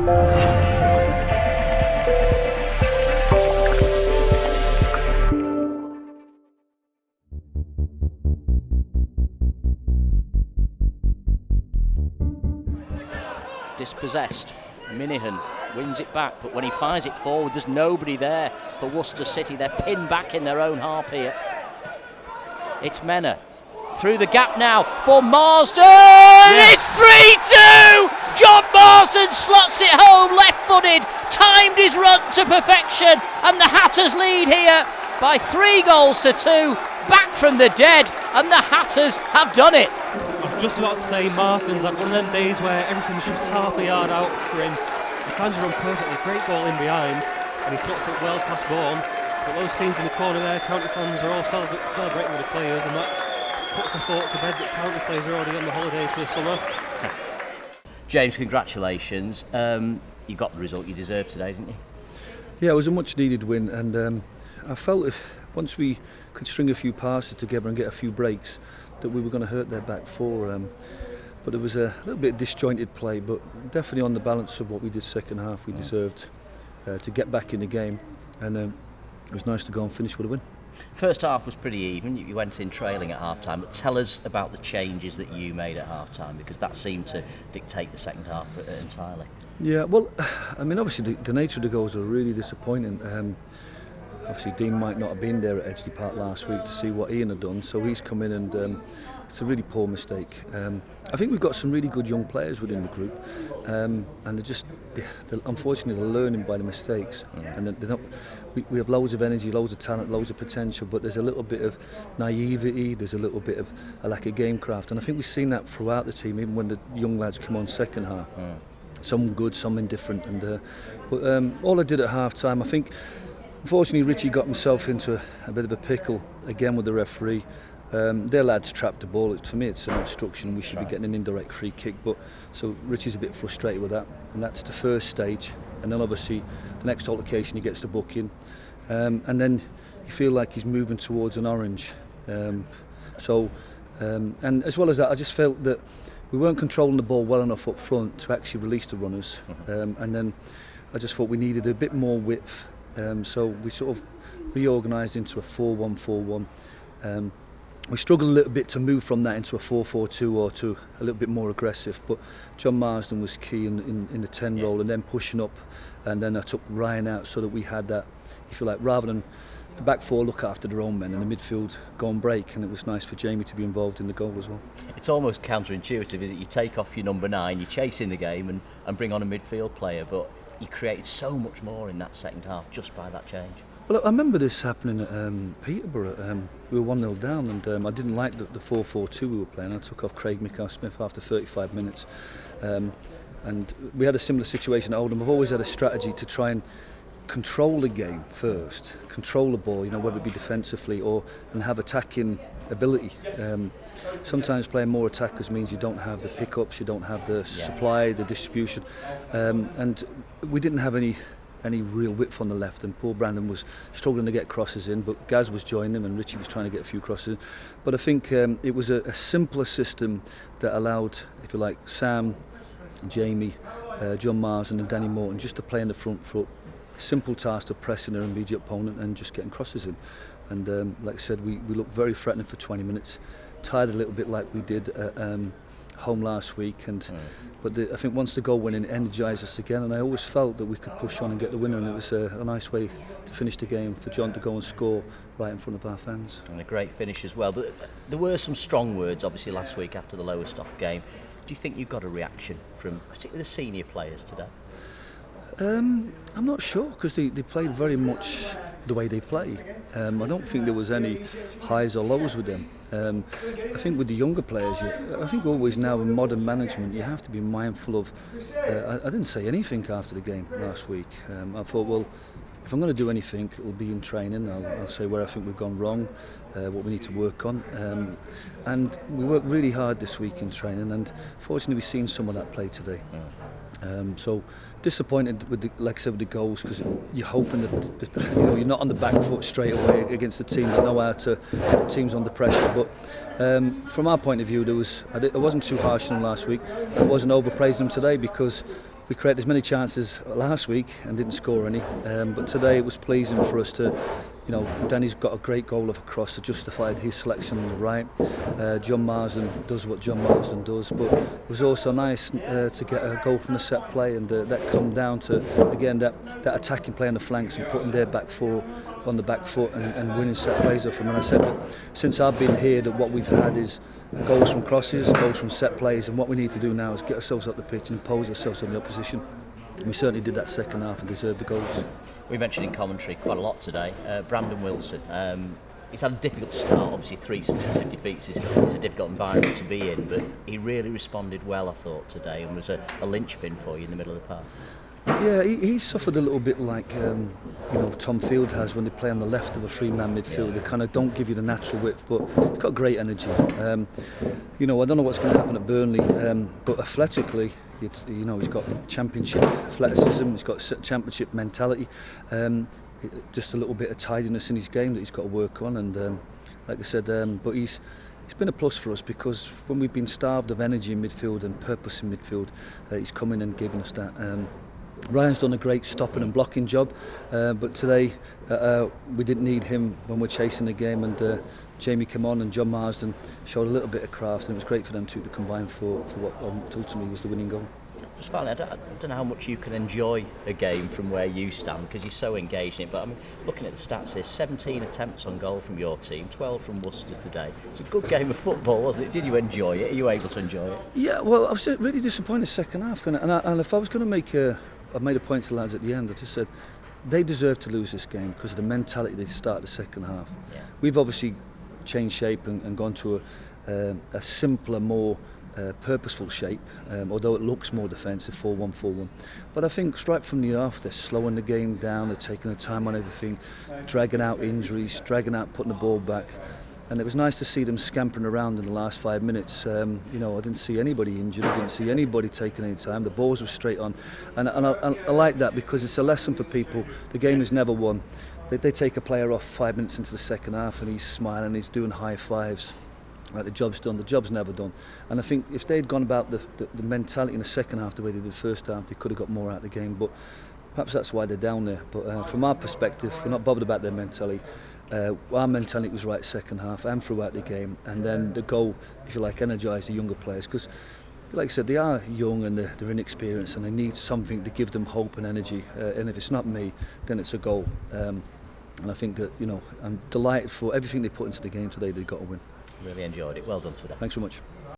Dispossessed. Minihan wins it back, but when he fires it forward, there's nobody there for Worcester City. They're pinned back in their own half here. It's Menor through the gap now for Marsden. Yes. It's 3-2. Jon Marsden slots it home, left-footed, timed his run to perfection, and the Hatters lead here by 3-2. Back from the dead, and the Hatters have done it. I was just about to say Marsden's had one of them days where everything's just half a yard out for him. He times it run perfectly, great ball in behind, and he slots it well past Bourne. But those scenes in the corner there, County fans are all celebrating with the players, and that puts a thought to bed that County players are already on the holidays for the summer. James, congratulations. You got the result you deserved today, didn't you? Yeah, it was a much needed win, and I felt if once we could string a few passes together and get a few breaks, that we were going to hurt their back four. But it was a little bit disjointed play, but definitely on the balance of what we did second half, we deserved to get back in the game, and it was nice to go and finish with a win. First half was pretty even. You went in trailing at half time, but tell us about the changes that you made at half time, because that seemed to dictate the second half entirely. Yeah, well, I mean, obviously the nature of the goals were really disappointing. Obviously Dean might not have been there at Edgeley Park last week to see what Ian had done, so he's come in and it's a really poor mistake. I think we've got some really good young players within the group, and unfortunately they're learning by the mistakes, and they're not, we have loads of energy, loads of talent, loads of potential, but there's a little bit of naivety, there's a little bit of a lack of game craft, and I think we've seen that throughout the team, even when the young lads come on second half. Some good, some indifferent, and but all I did at half time, I think unfortunately Richie got himself into a bit of a pickle again with the referee. Their lads trapped the ball. For me it's an obstruction, we should be getting an indirect free kick, but so Richie's a bit frustrated with that, and that's the first stage, and then obviously the next altercation he gets the booking, and then you feel like he's moving towards an orange, and as well as that I just felt that we weren't controlling the ball well enough up front to actually release the runners, and then I just thought we needed a bit more width, so we sort of reorganised into a 4-1-4-1. We struggled a little bit to move from that into a 4-4-2 or to a little bit more aggressive, but Jon Marsden was key in the 10 role, and then pushing up, and then I took Ryan out so that we had that, if you like, rather than the back four look after their own men and the midfield go on break, and it was nice for Jamie to be involved in the goal as well. It's almost counterintuitive, is it? You take off your number 9, you chase in the game and bring on a midfield player, but you created so much more in that second half just by that change. Well, I remember this happening at Peterborough. We were 1-0 down, and I didn't like the 4-4-2 we were playing. I took off Craig Mickow-Smith after 35 minutes. And we had a similar situation at Oldham. I've always had a strategy to try and control the game first, control the ball, whether it be defensively and have attacking ability. Sometimes playing more attackers means you don't have the pickups, you don't have the supply, the distribution, and we didn't have any real width on the left, and Paul Brandon was struggling to get crosses in, but Gaz was joining him and Richie was trying to get a few crosses in. But I think it was a simpler system that allowed, if you like, Sam, Jamie, Jon Marsden and Danny Morton just to play in the front foot. Simple task of pressing their immediate opponent and just getting crosses in. And like I said, we looked very threatening for 20 minutes, tired a little bit like we did at home last week, but I think once the goal went in, it energised us again, and I always felt that we could push on and get the winner, and it was a nice way to finish the game for Jon to go and score right in front of our fans. And a great finish as well. But there were some strong words obviously last week after the Lowestoft game. Do you think you got a reaction from particularly the senior players today? I'm not sure, because they played very much the way they play. I don't think there was any highs or lows with them. I think with the younger players, I think always now in modern management you have to be mindful of, I didn't say anything after the game last week. I thought, well, if I'm going to do anything, it'll be in training. I'll say where I think we've gone wrong, what we need to work on, and we worked really hard this week in training, and fortunately we've seen some of that play today. So disappointed with like I said, with the goals, because you're hoping that you're not on the back foot straight away against the team that know how to put teams under pressure. But from our point of view, I wasn't too harsh on them last week. I wasn't overpraising them today, because we created as many chances last week and didn't score any, but today it was pleasing for us to, Danny's got a great goal of a cross to justify his selection on the right. Jon Marsden does what Jon Marsden does, but it was also nice to get a goal from the set play, and that come down to, again, that attacking play on the flanks and putting their back four on the back foot and winning set plays off them. And I said that since I've been here, that what we've had is goals from crosses, goals from set plays, and what we need to do now is get ourselves up the pitch and impose ourselves on the opposition. We certainly did that second half and deserved the goals. We mentioned in commentary quite a lot today, Brandon Wilson. He's had a difficult start, obviously 3 successive defeats is a difficult environment to be in, but he really responded well, I thought, today, and was a linchpin for you in the middle of the park. Yeah, he suffered a little bit like Tom Field has when they play on the left of a 3-man midfield. They kind of don't give you the natural width, but he's got great energy. I don't know what's going to happen at Burnley, but athletically, he's got championship athleticism, he's got championship mentality, just a little bit of tidiness in his game that he's got to work on, and like I said, but he's been a plus for us, because when we've been starved of energy in midfield and purpose in midfield, he's come in and given us that. Ryan's done a great stopping and blocking job, but today we didn't need him when we're chasing the game, and Jamie came on and Jon Marsden showed a little bit of craft, and it was great for them two to combine for what ultimately was the winning goal. Just finally, I don't know how much you can enjoy a game from where you stand, because you're so engaged in it, but I mean, looking at the stats here, 17 attempts on goal from your team, 12 from Worcester today. It's a good game of football, wasn't it? Did you enjoy it? Are you able to enjoy it? Yeah, well, I was really disappointed second half, and if I was going to make I made a point to the lads at the end. I just said they deserve to lose this game because of the mentality they started the second half. Yeah. We've obviously changed shape and gone to a simpler, more purposeful shape, although it looks more defensive, 4-1-4-1. But I think straight from the off, they're slowing the game down, they're taking the time on everything, dragging out injuries, putting the ball back. And it was nice to see them scampering around in the last 5 minutes. I didn't see anybody injured, I didn't see anybody taking any time. The balls were straight on. And I like that, because it's a lesson for people. The game is never won. They take a player off 5 minutes into the second half and he's smiling, he's doing high fives. Like, the job's done, the job's never done. And I think if they'd gone about the mentality in the second half the way they did the first half, they could have got more out of the game. But perhaps that's why they're down there. But from our perspective, we're not bothered about their mentality. Our mentality was right second half and throughout the game, and then the goal, if you like, energised the younger players, because like I said, they are young and they're inexperienced, and they need something to give them hope and energy, and if it's not me, then it's a goal. And I think that, I'm delighted for everything they put into the game today. They got a win. Really enjoyed it. Well done today. Thanks so much.